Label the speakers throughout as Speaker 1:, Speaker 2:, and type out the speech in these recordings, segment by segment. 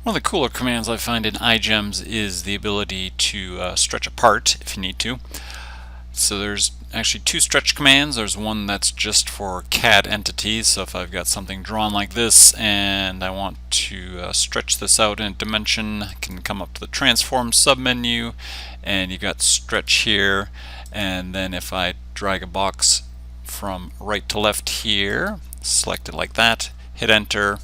Speaker 1: One of the cooler commands I find in IGEMS is the ability to stretch a part if you need to. So there's actually two stretch commands. There's one that's just for CAD entities. So if I've got something drawn like this and I want to stretch this out in a dimension, I can come up to the transform submenu and you've got stretch here. And then if I drag a box from right to left here, select it like that, hit enter,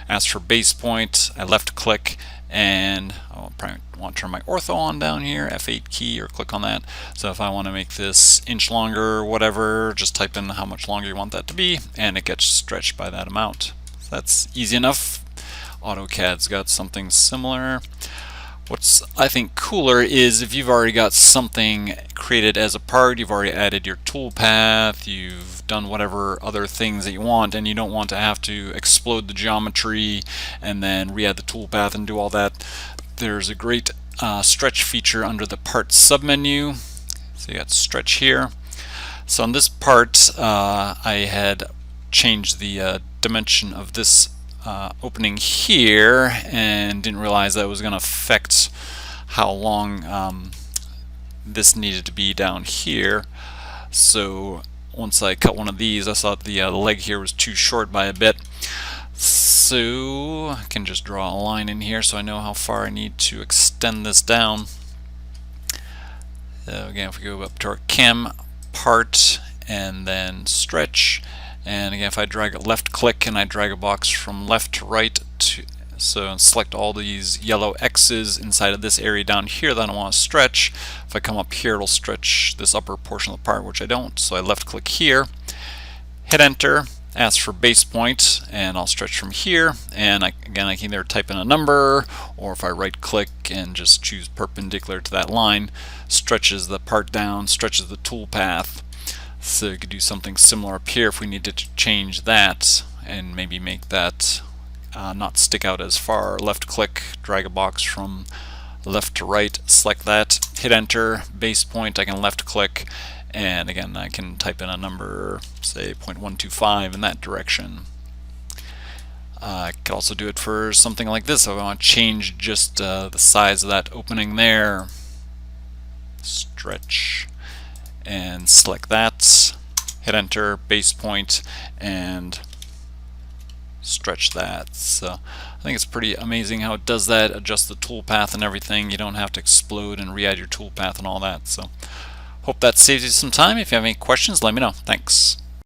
Speaker 1: ask for base point, I left click, and I'll probably want to turn my ortho on down here, F8 key, or click on that. So if I want to make this inch longer or whatever, just type in how much longer you want that to be, and it gets stretched by that amount. So that's easy enough. AutoCAD's got something similar. What's I think cooler is if you've already got something created as a part, you've already added your toolpath, you've done whatever other things that you want, and you don't want to have to explode the geometry and then re-add the toolpath and do all that. There's a great stretch feature under the part submenu. So you got stretch here. So on this part, I had changed the dimension of this opening here and didn't realize that was going to affect how long this needed to be down here. So once I cut one of these, I saw the leg here was too short by a bit. So I can just draw a line in here so I know how far I need to extend this down. So again, if we go up to our chem part and then stretch, and again if I drag a left click and I drag a box from left to right, so select all these yellow X's inside of this area down here that I want to stretch. If I come up here, it'll stretch this upper portion of the part, which I don't. So I left click here, hit enter, ask for base point, and I'll stretch from here. And again, I can either type in a number, or if I right click and just choose perpendicular to that line, stretches the part down, stretches the toolpath. So you could do something similar up here if we needed to change that and maybe make that not stick out as far. Left click, drag a box from left to right, select that, hit enter, base point, I can left click, and again I can type in a number, say 0.125 in that direction. I could also do it for something like this. If I want to change just the size of that opening there, stretch and select that, hit enter, base point, and stretch that. So I think it's pretty amazing how it does that, adjust the toolpath and everything. You don't have to explode and re-add your toolpath and all that. So hope that saves you some time. If you have any questions, let me know. Thanks.